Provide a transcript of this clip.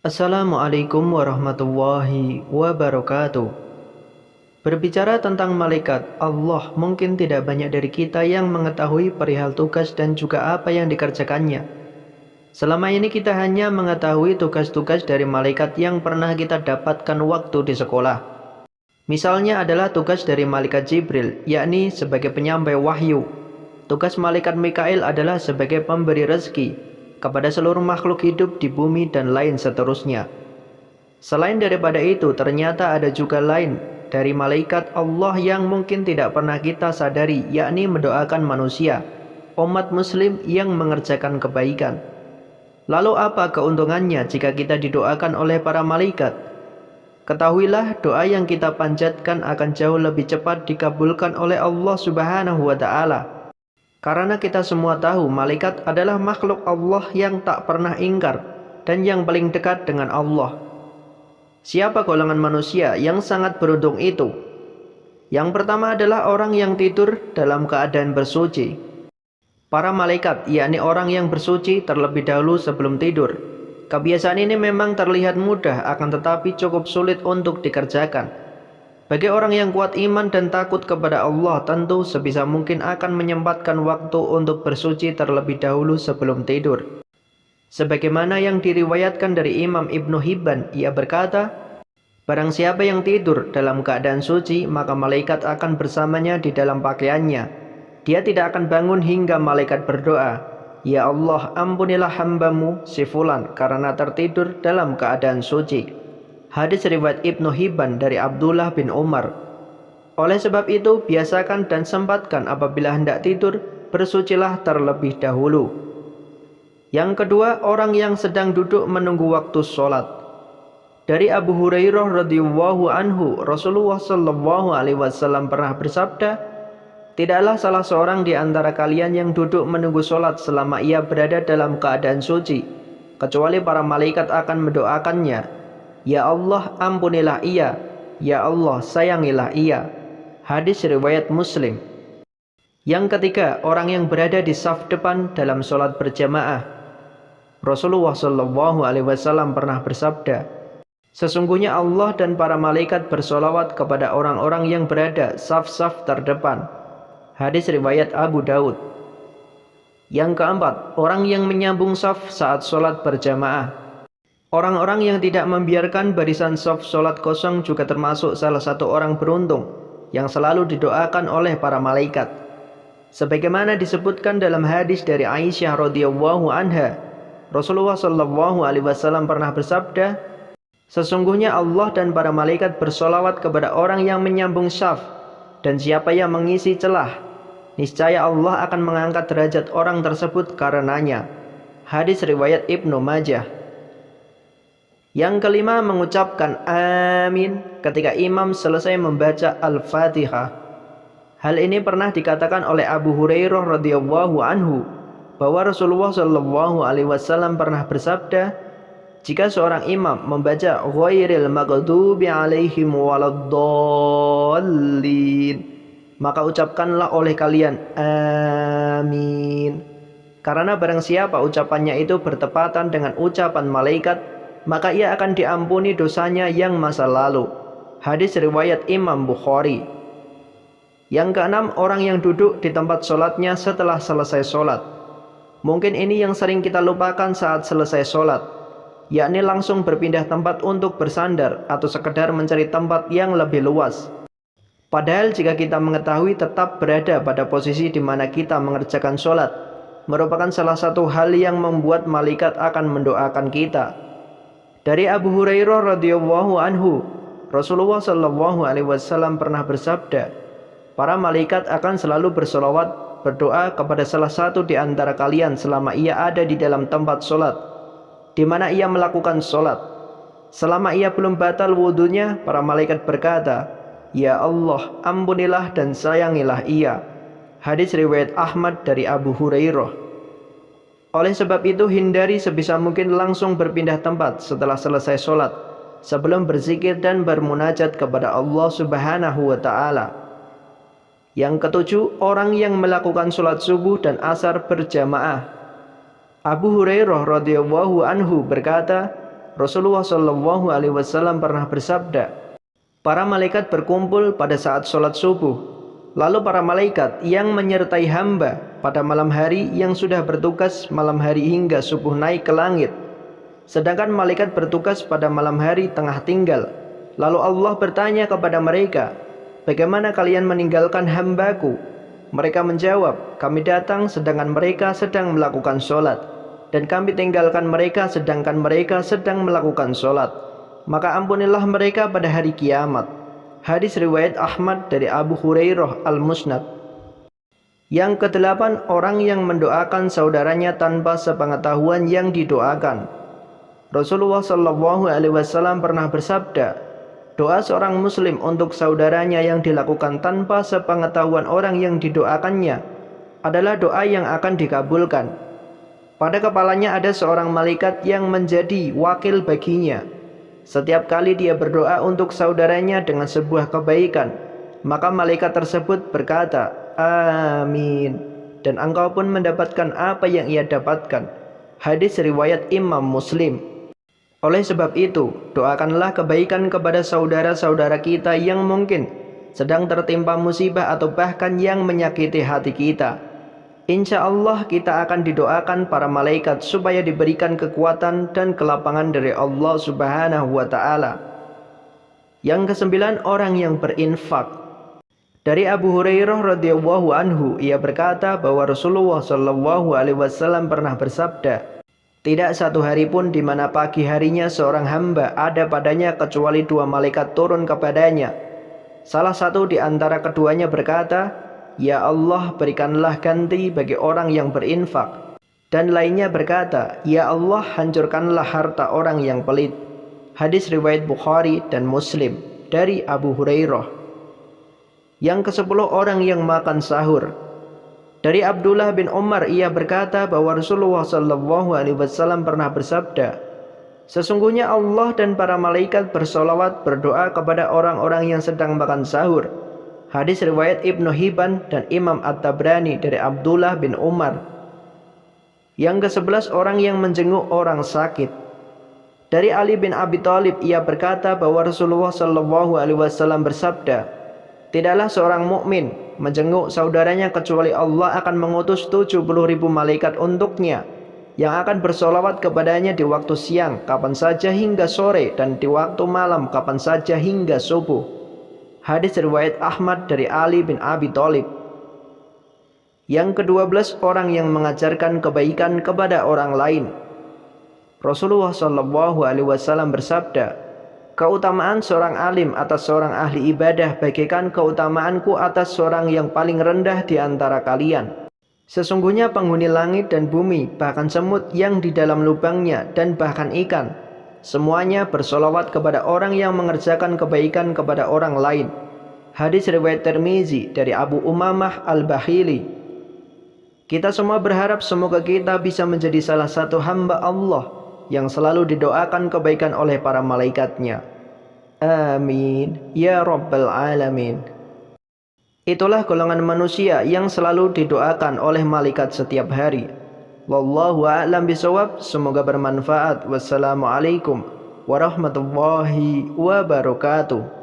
Assalamualaikum warahmatullahi wabarakatuh. Berbicara tentang malaikat, Allah mungkin tidak banyak dari kita yang mengetahui perihal tugas dan juga apa yang dikerjakannya. Selama ini kita hanya mengetahui tugas-tugas dari malaikat yang pernah kita dapatkan waktu di sekolah. Misalnya adalah tugas dari malaikat Jibril, yakni sebagai penyampai wahyu. Tugas malaikat Mikail adalah sebagai pemberi rezeki kepada seluruh makhluk hidup di bumi dan lain seterusnya. Selain daripada itu, ternyata ada juga lain dari malaikat Allah yang mungkin tidak pernah kita sadari, yakni mendoakan manusia, umat muslim yang mengerjakan kebaikan. Lalu apa keuntungannya jika kita didoakan oleh para malaikat? Ketahuilah, doa yang kita panjatkan akan jauh lebih cepat dikabulkan oleh Allah Subhanahu wa Ta'ala. Karena kita semua tahu malaikat adalah makhluk Allah yang tak pernah ingkar dan yang paling dekat dengan Allah. Siapa golongan manusia yang sangat beruntung itu? Yang pertama adalah orang yang tidur dalam keadaan bersuci. Para malaikat, yakni orang yang bersuci terlebih dahulu sebelum tidur. Kebiasaan ini memang terlihat mudah, akan tetapi cukup sulit untuk dikerjakan. Bagi orang yang kuat iman dan takut kepada Allah, tentu sebisa mungkin akan menyempatkan waktu untuk bersuci terlebih dahulu sebelum tidur. Sebagaimana yang diriwayatkan dari Imam Ibnu Hibban, ia berkata, barang siapa yang tidur dalam keadaan suci, maka malaikat akan bersamanya di dalam pakaiannya. Dia tidak akan bangun hingga malaikat berdoa, ya Allah, ampunilah hambamu si fulan karena tertidur dalam keadaan suci. Hadis riwayat Ibnu Hibban dari Abdullah bin Umar. Oleh sebab itu, biasakan dan sempatkan apabila hendak tidur, bersucilah terlebih dahulu. Yang kedua, orang yang sedang duduk menunggu waktu sholat. Dari Abu Hurairah radhiyallahu anhu, Rasulullah shallallahu alaihi wasallam pernah bersabda, tidaklah salah seorang di antara kalian yang duduk menunggu sholat selama ia berada dalam keadaan suci, kecuali para malaikat akan mendoakannya, ya Allah, ampunilah ia. Ya Allah, sayangilah ia. Hadis riwayat Muslim. Yang ketiga, orang yang berada di saf depan dalam sholat berjamaah. Rasulullah Shallallahu Alaihi Wasallam pernah bersabda, sesungguhnya Allah dan para malaikat bersolawat kepada orang-orang yang berada saf-saf terdepan. Hadis riwayat Abu Daud. Yang keempat, orang yang menyambung saf saat sholat berjamaah. Orang-orang yang tidak membiarkan barisan saf sholat kosong juga termasuk salah satu orang beruntung yang selalu didoakan oleh para malaikat. Sebagaimana disebutkan dalam hadis dari Aisyah radhiyallahu anha, Rasulullah shallallahu alaihi wasallam pernah bersabda, sesungguhnya Allah dan para malaikat bersolawat kepada orang yang menyambung saf, dan siapa yang mengisi celah, niscaya Allah akan mengangkat derajat orang tersebut karenanya. Hadis riwayat Ibnu Majah. Yang kelima, mengucapkan amin ketika imam selesai membaca Al-Fatihah. Hal ini pernah dikatakan oleh Abu Hurairah radhiyallahu anhu bahwa Rasulullah shallallahu alaihi wasallam pernah bersabda, jika seorang imam membaca ghairil maghdubi alaihim waladdallin, maka ucapkanlah oleh kalian amin. Karena barang siapa ucapannya itu bertepatan dengan ucapan malaikat, maka ia akan diampuni dosanya yang masa lalu. Hadis riwayat Imam Bukhari. Yang keenam, orang yang duduk di tempat sholatnya setelah selesai sholat. Mungkin ini yang sering kita lupakan saat selesai sholat, yakni langsung berpindah tempat untuk bersandar atau sekedar mencari tempat yang lebih luas. Padahal jika kita mengetahui tetap berada pada posisi di mana kita mengerjakan sholat, merupakan salah satu hal yang membuat malaikat akan mendoakan kita. Dari Abu Hurairah radhiyallahu anhu, Rasulullah shallallahu alaihi wasallam pernah bersabda, para malaikat akan selalu bersolawat berdoa kepada salah satu di antara kalian selama ia ada di dalam tempat sholat, di mana ia melakukan sholat. Selama ia belum batal wudunya, para malaikat berkata, ya Allah, ampunilah dan sayangilah ia. Hadis riwayat Ahmad dari Abu Hurairah. Oleh sebab itu, hindari sebisa mungkin langsung berpindah tempat setelah selesai sholat, sebelum berzikir dan bermunajat kepada Allah Subhanahu wa Ta'ala. Yang ketujuh, orang yang melakukan sholat subuh dan asar berjamaah. Abu Hurairah radhiyallahu anhu berkata, Rasulullah Shallallahu Alaihi Wasallam pernah bersabda, para malaikat berkumpul pada saat sholat subuh. Lalu para malaikat yang menyertai hamba pada malam hari yang sudah bertugas malam hari hingga subuh naik ke langit. Sedangkan malaikat bertugas pada malam hari tengah tinggal. Lalu Allah bertanya kepada mereka, bagaimana kalian meninggalkan hambaku? Mereka menjawab, kami datang sedangkan mereka sedang melakukan sholat, dan kami tinggalkan mereka sedangkan mereka sedang melakukan sholat. Maka ampunilah mereka pada hari kiamat. Hadis riwayat Ahmad dari Abu Hurairah Al-Musnad. Yang kedelapan, orang yang mendoakan saudaranya tanpa sepengetahuan yang didoakan. Rasulullah Shallallahu Alaihi Wasallam pernah bersabda, doa seorang muslim untuk saudaranya yang dilakukan tanpa sepengetahuan orang yang didoakannya adalah doa yang akan dikabulkan. Pada kepalanya ada seorang malaikat yang menjadi wakil baginya. Setiap kali dia berdoa untuk saudaranya dengan sebuah kebaikan, maka malaikat tersebut berkata, amin, dan engkau pun mendapatkan apa yang ia dapatkan. Hadis riwayat Imam Muslim. Oleh sebab itu, doakanlah kebaikan kepada saudara-saudara kita yang mungkin sedang tertimpa musibah atau bahkan yang menyakiti hati kita. Insya Allah kita akan didoakan para malaikat supaya diberikan kekuatan dan kelapangan dari Allah Subhanahu wa Ta'ala. Yang kesembilan, orang yang berinfak. Dari Abu Hurairah radhiyallahu anhu, ia berkata bahwa Rasulullah Shallallahu Alaihi Wasallam pernah bersabda, tidak satu hari pun di mana pagi harinya seorang hamba ada padanya kecuali dua malaikat turun kepadanya. Salah satu di antara keduanya berkata, ya Allah, berikanlah ganti bagi orang yang berinfak. Dan lainnya berkata, ya Allah, hancurkanlah harta orang yang pelit. Hadis riwayat Bukhari dan Muslim dari Abu Hurairah. Yang ke-10, orang yang makan sahur. Dari Abdullah bin Umar, ia berkata bahwa Rasulullah Shallallahu Alaihi Wasallam pernah bersabda, sesungguhnya Allah dan para malaikat bersolawat berdoa kepada orang-orang yang sedang makan sahur. Hadis riwayat Ibnu Hibban dan Imam At-Tabrani dari Abdullah bin Umar. Yang ke-11, orang yang menjenguk orang sakit. Dari Ali bin Abi Thalib, ia berkata bahwa Rasulullah Shallallahu Alaihi Wasallam bersabda, tidaklah seorang mukmin menjenguk saudaranya kecuali Allah akan mengutus 70.000 malaikat untuknya yang akan bersolawat kepadanya di waktu siang kapan saja hingga sore dan di waktu malam kapan saja hingga subuh. Hadis riwayat Ahmad dari Ali bin Abi Thalib. Yang ke-12, orang yang mengajarkan kebaikan kepada orang lain. Rasulullah Shallallahu Alaihi Wasallam bersabda, keutamaan seorang alim atas seorang ahli ibadah bagaikan keutamaanku atas seorang yang paling rendah di antara kalian. Sesungguhnya penghuni langit dan bumi, bahkan semut yang di dalam lubangnya dan bahkan ikan, semuanya bersolawat kepada orang yang mengerjakan kebaikan kepada orang lain. Hadis riwayat Tirmizi dari Abu Umamah Al-Bahili. Kita semua berharap semoga kita bisa menjadi salah satu hamba Allah yang selalu didoakan kebaikan oleh para malaikatnya. Amin ya Rabbal Alamin. Itulah golongan manusia yang selalu didoakan oleh malaikat setiap hari. Wallahu a'lam bishawab. Semoga bermanfaat. Wassalamualaikum warahmatullahi wabarakatuh.